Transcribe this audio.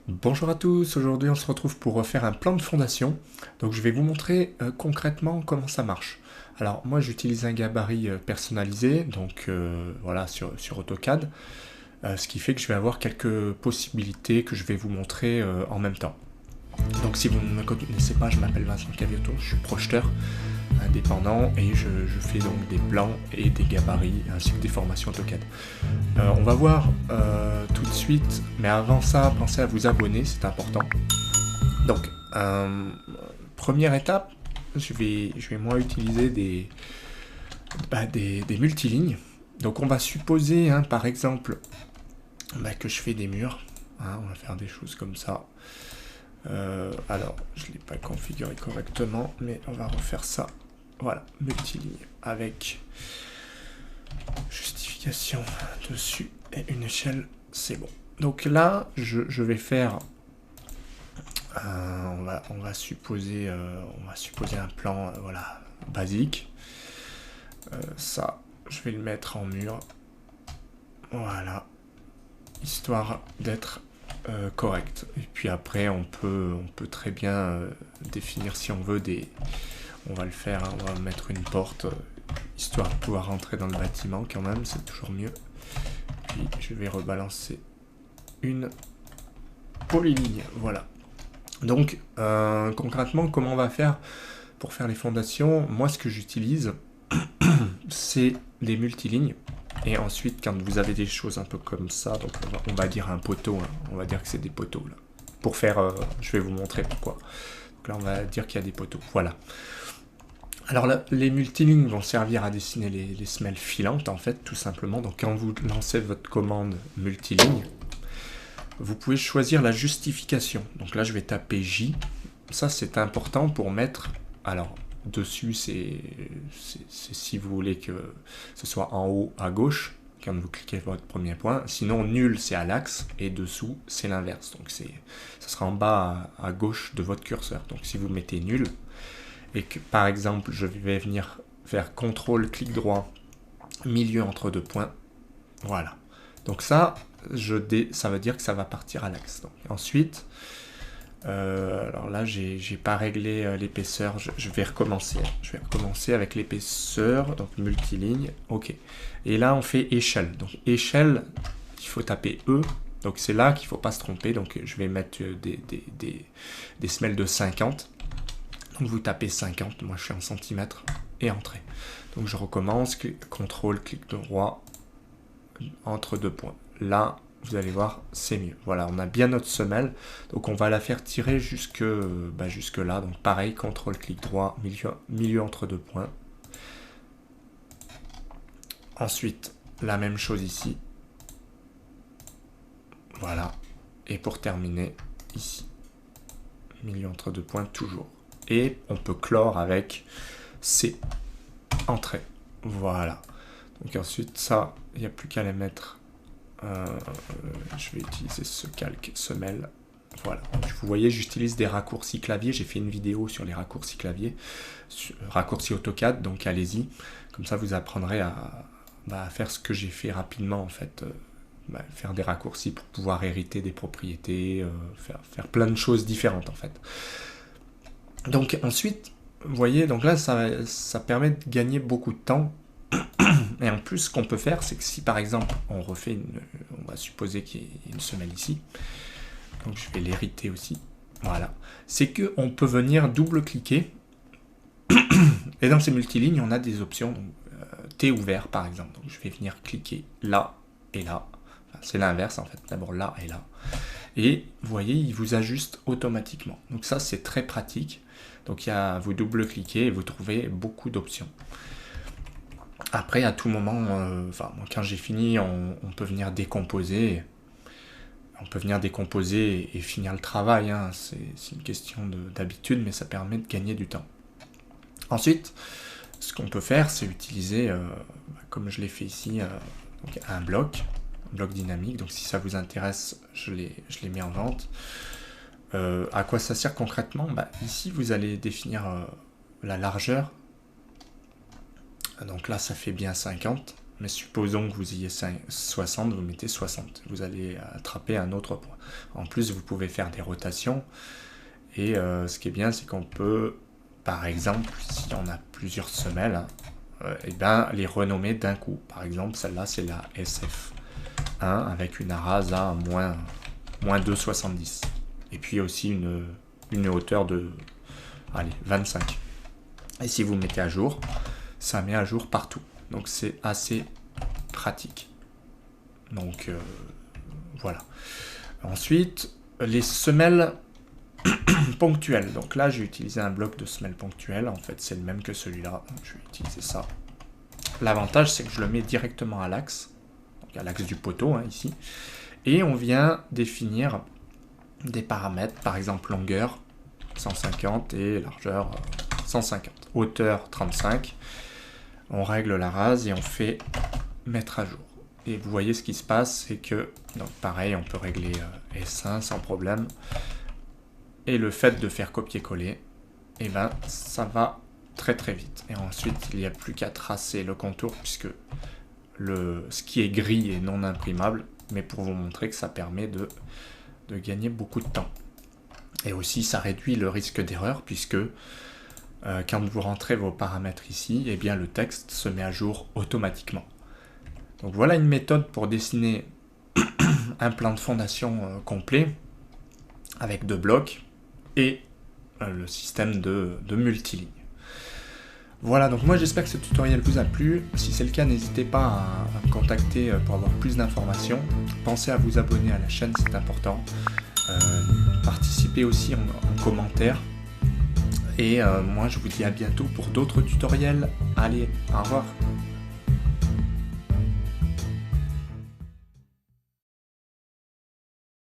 Bonjour à tous, aujourd'hui on se retrouve pour refaire un plan de fondation. Donc je vais vous montrer concrètement comment ça marche. Alors moi j'utilise un gabarit personnalisé, donc voilà sur AutoCAD, ce qui fait que je vais avoir quelques possibilités que je vais vous montrer en même temps. Donc si vous ne me connaissez pas, je m'appelle Vincent Cavioto, je suis projeteur indépendant et je fais donc des plans et des gabarits ainsi que des formations AutoCAD. On va voir tout de suite, mais avant ça, pensez à vous abonner, c'est important. Donc, première étape, je vais moi utiliser des multilignes. Donc on va supposer, par exemple, que je fais des murs. On va faire des choses comme ça. Alors, je ne l'ai pas configuré correctement, mais on va refaire ça. Voilà, multiligne avec justification dessus et une échelle, c'est bon. Donc là, je vais faire, on va supposer un plan, voilà, basique. Ça, je vais le mettre en mur, voilà, histoire d'être correct. Et puis après, on peut très bien définir si on veut on va le faire, on va mettre une porte, histoire de pouvoir rentrer dans le bâtiment quand même, c'est toujours mieux. Puis je vais rebalancer une polyligne, voilà. Donc concrètement, comment on va faire pour faire les fondations? Moi, ce que j'utilise, c'est des multilignes. Et ensuite, quand vous avez des choses un peu comme ça, donc on va dire un poteau, on va dire que c'est des poteaux là. Pour faire, je vais vous montrer pourquoi. Donc là, on va dire qu'il y a des poteaux, voilà. Alors là, les multilignes vont servir à dessiner les semelles filantes, en fait, tout simplement. Donc quand vous lancez votre commande multiligne, vous pouvez choisir la justification. Donc là, je vais taper J. Ça, c'est important pour mettre... Alors, dessus, c'est si vous voulez que ce soit en haut à gauche, quand vous cliquez votre premier point. Sinon, nul, c'est à l'axe, et dessous, c'est l'inverse. Donc ça sera en bas à gauche de votre curseur. Donc si vous mettez nul, et que par exemple je vais venir faire CTRL, clic droit, milieu entre deux points, voilà. Donc ça, ça veut dire que ça va partir à l'axe. Ensuite, alors là j'ai pas réglé l'épaisseur, je vais recommencer. Je vais recommencer avec l'épaisseur, donc multiligne, ok. Et là on fait échelle. Donc échelle, il faut taper E. Donc c'est là qu'il ne faut pas se tromper. Donc je vais mettre des semelles de 50. Donc vous tapez 50, moi je suis en centimètres, et entrée. Donc je recommence, CTRL, clic droit, entre deux points. Là, vous allez voir, c'est mieux. Voilà, on a bien notre semelle, donc on va la faire tirer jusque là. Donc pareil, CTRL, clic droit, milieu entre deux points. Ensuite, la même chose ici. Voilà. Et pour terminer, ici, milieu entre deux points, toujours. Et on peut clore avec C, entrée. Voilà. Donc ensuite, ça, il n'y a plus qu'à les mettre. Je vais utiliser ce calque semelle. Voilà. Donc, vous voyez, j'utilise des raccourcis clavier. J'ai fait une vidéo sur les raccourcis clavier, raccourcis AutoCAD. Donc allez-y. Comme ça, vous apprendrez à faire ce que j'ai fait rapidement en fait. Faire des raccourcis pour pouvoir hériter des propriétés, faire plein de choses différentes en fait. Donc ensuite, vous voyez, donc là ça permet de gagner beaucoup de temps. Et en plus, ce qu'on peut faire, c'est que si par exemple on refait on va supposer qu'il y ait une semelle ici, donc je vais l'hériter aussi, voilà, c'est que on peut venir double-cliquer, et dans ces multilignes, on a des options, donc, T ouvert par exemple, donc je vais venir cliquer là et là, enfin, c'est l'inverse en fait, d'abord là et là, et vous voyez, il vous ajuste automatiquement, donc ça c'est très pratique. Donc vous double-cliquez et vous trouvez beaucoup d'options. Après, à tout moment, quand j'ai fini, on peut venir décomposer. On peut venir décomposer et finir le travail. C'est une question d'habitude, mais ça permet de gagner du temps. Ensuite, ce qu'on peut faire, c'est utiliser, comme je l'ai fait ici, donc un bloc dynamique. Donc si ça vous intéresse, je les mets en vente. À quoi ça sert concrètement? Ici, vous allez définir la largeur. Donc là, ça fait bien 50. Mais supposons que vous ayez 60, vous mettez 60. Vous allez attraper un autre point. En plus, vous pouvez faire des rotations. Et ce qui est bien, c'est qu'on peut, par exemple, si on a plusieurs semelles, et ben, les renommer d'un coup. Par exemple, celle-là, c'est la SF1 avec une arase à moins 2,70. Et puis aussi une hauteur de 25. Et si vous mettez à jour, ça met à jour partout. Donc c'est assez pratique. Donc voilà. Ensuite, les semelles ponctuelles. Donc là, j'ai utilisé un bloc de semelles ponctuelles. En fait, c'est le même que celui-là. Donc je vais utiliser ça. L'avantage, c'est que je le mets directement à l'axe. Donc à l'axe du poteau, hein, ici. Et on vient définir des paramètres. Par exemple, longueur 150 et largeur 150. Hauteur 35. On règle la rase et on fait mettre à jour. Et vous voyez ce qui se passe, c'est que, donc pareil, on peut régler S1 sans problème. Et le fait de faire copier-coller, et ben ça va très très vite. Et ensuite, il n'y a plus qu'à tracer le contour, puisque ce qui est gris est non imprimable, mais pour vous montrer que ça permet de gagner beaucoup de temps. Et aussi, ça réduit le risque d'erreur, puisque quand vous rentrez vos paramètres ici, eh bien le texte se met à jour automatiquement. Donc voilà une méthode pour dessiner un plan de fondation complet avec 2 blocs et le système de multiligne. Voilà, donc moi j'espère que ce tutoriel vous a plu. Si c'est le cas, n'hésitez pas à me contacter pour avoir plus d'informations. Pensez à vous abonner à la chaîne, c'est important. Participez aussi en commentaire. Et moi je vous dis à bientôt pour d'autres tutoriels. Allez, au revoir.